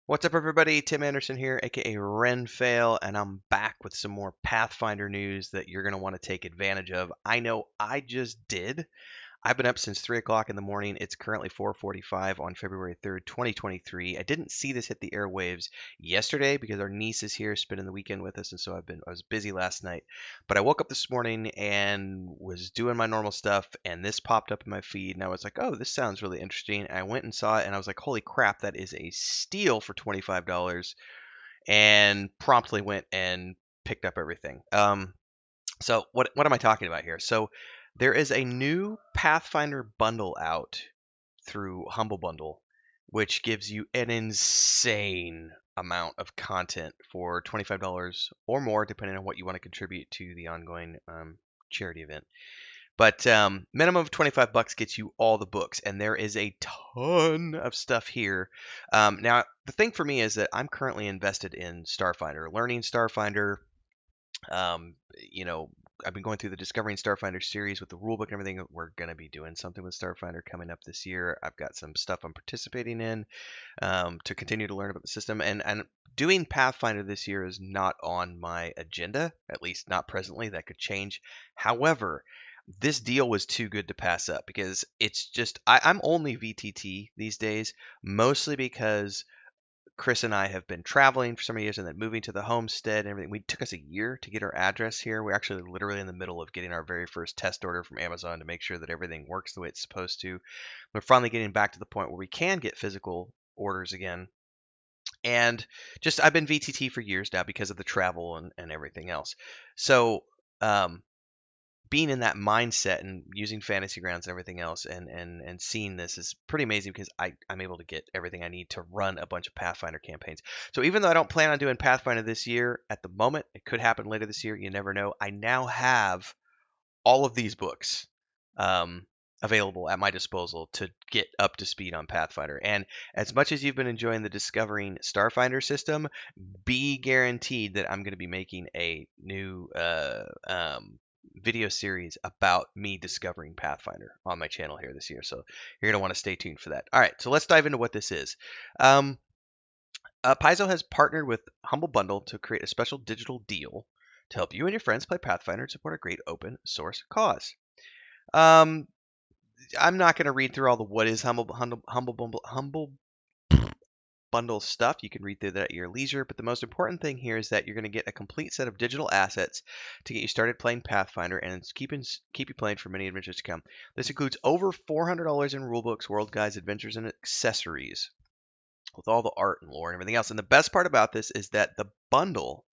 What's up, everybody? Tim Anderson here, aka Renfail, and I'm back with some more Pathfinder news that you're going to want to take advantage of. I know I just did. I've been up since 3 o'clock in the morning. It's currently 4:45 on February 3rd, 2023. I didn't see this hit the airwaves yesterday because our niece is here spending the weekend with us, and so I was busy last night. But I woke up this morning and was doing my normal stuff, and this popped up in my feed, and I was like, "Oh, this sounds really interesting." I went and saw it, and I was like, "Holy crap, that is a steal for $25!" And promptly went and picked up everything. So what am I talking about here? So there is a new Pathfinder bundle out through Humble Bundle, which gives you an insane amount of content for $25 or more, depending on what you want to contribute to the ongoing charity event. But minimum of 25 bucks gets you all the books, and there is a ton of stuff here. Now, the thing for me is that I'm currently invested in Starfinder, learning Starfinder. Um, you know, I've been going through the Discovering Starfinder series with the rulebook and everything. We're going to be doing something with Starfinder coming up this year. I've got some stuff I'm participating in to continue to learn about the system. And doing Pathfinder this year is not on my agenda, at least not presently. That could change. However, this deal was too good to pass up because it's just, I'm only VTT these days, mostly because Chris and I have been traveling for so many years and then moving to the homestead and everything. We took us a year to get our address here. We're actually literally in the middle of getting our very first test order from Amazon to make sure that everything works the way it's supposed to. We're finally getting back to the point where we can get physical orders again. And just I've been VTT for years now because of the travel and everything else. So um, being in that mindset and using fantasy grounds and everything else and seeing this is pretty amazing because I'm able to get everything I need to run a bunch of Pathfinder campaigns. So even though I don't plan on doing Pathfinder this year, at the moment, it could happen later this year, you never know. I now have all of these books um, available at my disposal to get up to speed on Pathfinder. And as much as you've been enjoying the Discovering Starfinder system, be guaranteed that I'm going to be making a new video series about me discovering Pathfinder on my channel here this year. So you're going to want to stay tuned for that. All right, so let's dive into what this is. Paizo has partnered with Humble Bundle to create a special digital deal to help you and your friends play Pathfinder and support a great open source cause. Um, I'm not going to read through all the what is Humble Bundle stuff. You can read through that at your leisure, but the most important thing here is that you're going to get a complete set of digital assets to get you started playing Pathfinder and keep you playing for many adventures to come. This includes over $400 in rulebooks, world guides, adventures, and accessories with all the art and lore and everything else. And the best part about this is that the bundle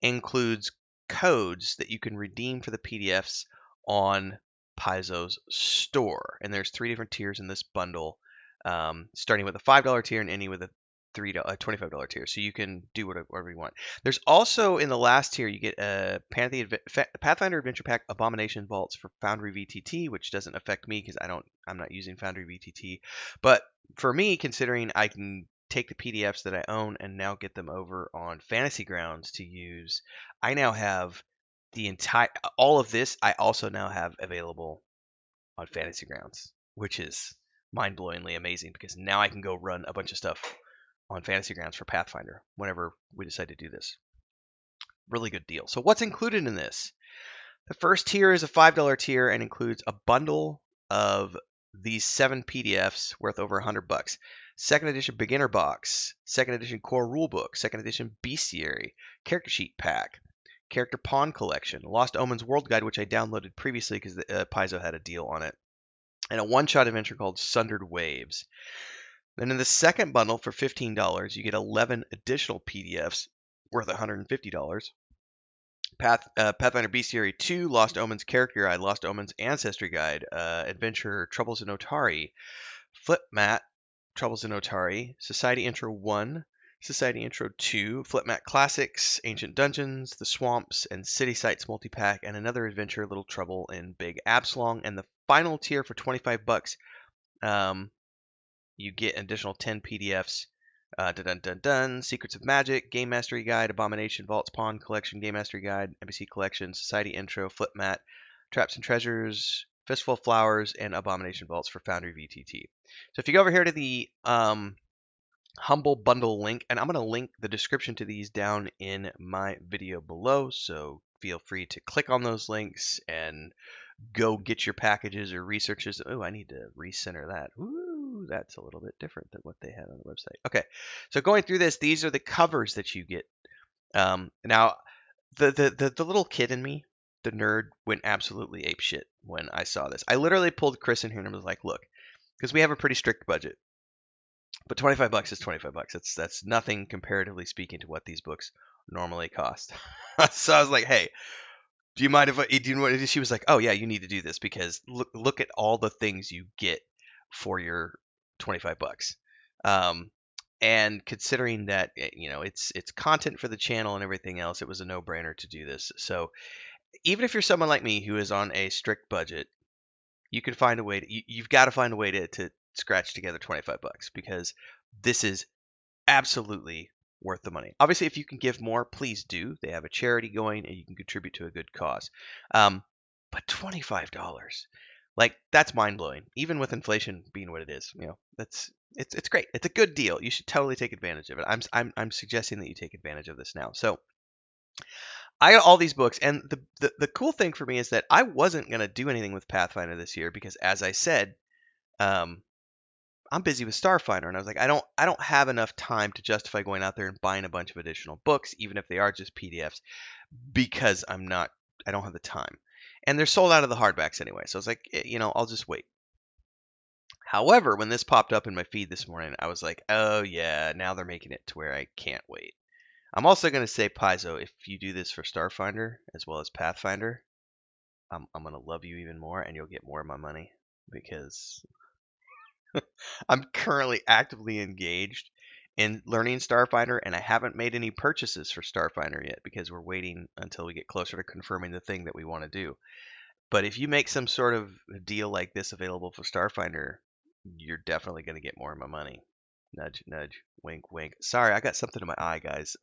includes codes that you can redeem for the PDFs on Paizo's store. And there's 3 different tiers in this bundle, starting with a $5 tier and ending with a $25 tier. So you can do whatever you want. There's also in the last tier, you get a Pathfinder Adventure Pack Abomination Vaults for Foundry VTT, which doesn't affect me because I'm not using Foundry VTT. But for me, considering I can take the PDFs that I own and now get them over on Fantasy Grounds to use, I now have all of this. I also now have available on Fantasy Grounds, which is mind-blowingly amazing because now I can go run a bunch of stuff on Fantasy Grounds for Pathfinder whenever we decide to do this. Really good deal. So what's included in this? The first tier is a $5 tier and includes a bundle of these 7 PDFs worth over $100. Second edition beginner box, second edition core rulebook, second edition bestiary, character sheet pack, character pawn collection, Lost Omens World Guide, which I downloaded previously because Paizo had a deal on it, and a one-shot adventure called Sundered Waves. Then in the second bundle for $15, you get 11 additional PDFs worth $150. Pathfinder Bestiary 2, Lost Omens Character Guide, Lost Omens Ancestry Guide, Adventure Troubles in Otari, Flip Mat Troubles in Otari, Society Intro 1, Society Intro 2, Flip Mat Classics, Ancient Dungeons, The Swamps, and City Sites Multipack, and another adventure, Little Trouble in Big Absalom. And the final tier for $25, you get an additional 10 PDFs. Secrets of Magic, Game Mastery Guide, Abomination Vaults Pawn Collection, Game Mastery Guide, NPC Collection, Society Intro, Flip Mat, Traps and Treasures, Fistful of Flowers, and Abomination Vaults for Foundry VTT. So if you go over here to the Humble Bundle link, and I'm going to link the description to these down in my video below, so feel free to click on those links and go get your packages or researches. Oh, I need to recenter that. Ooh, that's a little bit different than what they had on the website. Okay, so going through this, these are the covers that you get. Now, the little kid in me, the nerd, went absolutely apeshit when I saw this. I literally pulled Chris in here and was like, "Look, because we have a pretty strict budget, but $25 is $25. That's nothing comparatively speaking to what these books normally cost." So I was like, "Hey, do you mind if I?" Do you know what? She was like, "Oh yeah, you need to do this because look at all the things you get for your $25." Um, and considering that it's content for the channel and everything else, it was a no-brainer to do this. So even if you're someone like me who is on a strict budget, you can find a way to you've got to find a way to scratch together $25 because this is absolutely worth the money. Obviously, if you can give more, please do. They have a charity going and you can contribute to a good cause. But $25, like that's mind blowing. Even with inflation being what it is, that's it's great. It's a good deal. You should totally take advantage of it. I'm suggesting that you take advantage of this now. So I got all these books, and the cool thing for me is that I wasn't gonna do anything with Pathfinder this year because, as I said, um, I'm busy with Starfinder, and I was like, I don't have enough time to justify going out there and buying a bunch of additional books, even if they are just PDFs, because I don't have the time, and they're sold out of the hardbacks anyway. So I was like, I'll just wait. However, when this popped up in my feed this morning, I was like, oh yeah, now they're making it to where I can't wait. I'm also going to say, Paizo, if you do this for Starfinder as well as Pathfinder, I'm going to love you even more and you'll get more of my money because I'm currently actively engaged in learning Starfinder and I haven't made any purchases for Starfinder yet because we're waiting until we get closer to confirming the thing that we want to do. But if you make some sort of deal like this available for Starfinder, you're definitely going to get more of my money. Nudge, nudge, wink, wink. Sorry, I got something in my eye, guys.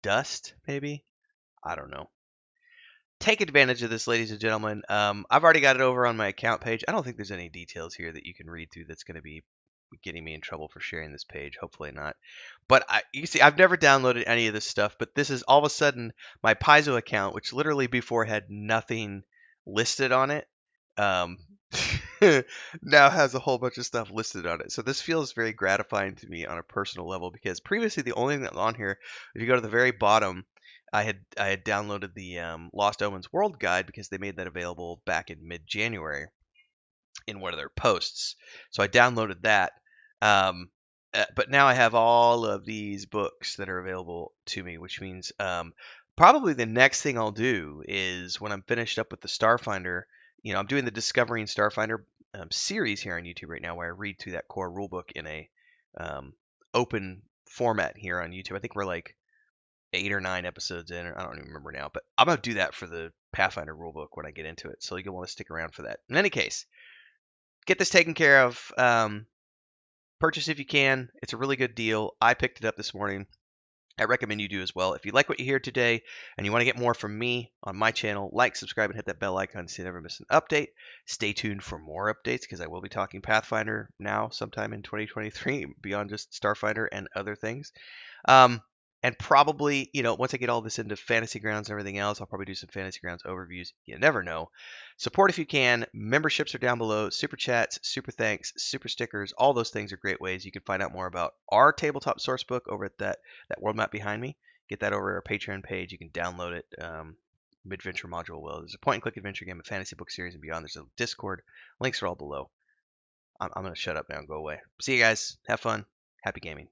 Dust, maybe? I don't know. Take advantage of this, ladies and gentlemen. I've already got it over on my account page. I don't think there's any details here that you can read through that's going to be getting me in trouble for sharing this page. Hopefully not. But you see, I've never downloaded any of this stuff, but this is all of a sudden my Paizo account, which literally before had nothing listed on it, um, now has a whole bunch of stuff listed on it. So this feels very gratifying to me on a personal level because previously the only thing that was on here, if you go to the very bottom, I had downloaded the Lost Omens World Guide because they made that available back in mid-January in one of their posts. So I downloaded that. Um, but now I have all of these books that are available to me, which means probably the next thing I'll do is when I'm finished up with the Starfinder. I'm doing the Discovering Starfinder series here on YouTube right now, where I read through that core rulebook in a open format here on YouTube. I think we're like 8 or 9 episodes in, or I don't even remember now. But I'm gonna do that for the Pathfinder rulebook when I get into it, so you'll want to stick around for that. In any case, get this taken care of. Purchase if you can. It's a really good deal. I picked it up this morning. I recommend you do as well. If you like what you hear today and you want to get more from me on my channel, like, subscribe, and hit that bell icon so you never miss an update. Stay tuned for more updates because I will be talking Pathfinder now sometime in 2023 beyond just Starfinder and other things. Um, and probably, once I get all this into Fantasy Grounds and everything else, I'll probably do some Fantasy Grounds overviews. You never know. Support if you can. Memberships are down below. Super chats, super thanks, super stickers. All those things are great ways you can find out more about our tabletop source book over at that world map behind me. Get that over our Patreon page. You can download it. Mid-venture module will. There's a point-and-click adventure game, a fantasy book series, and beyond. There's a Discord. Links are all below. I'm going to shut up now and go away. See you guys. Have fun. Happy gaming.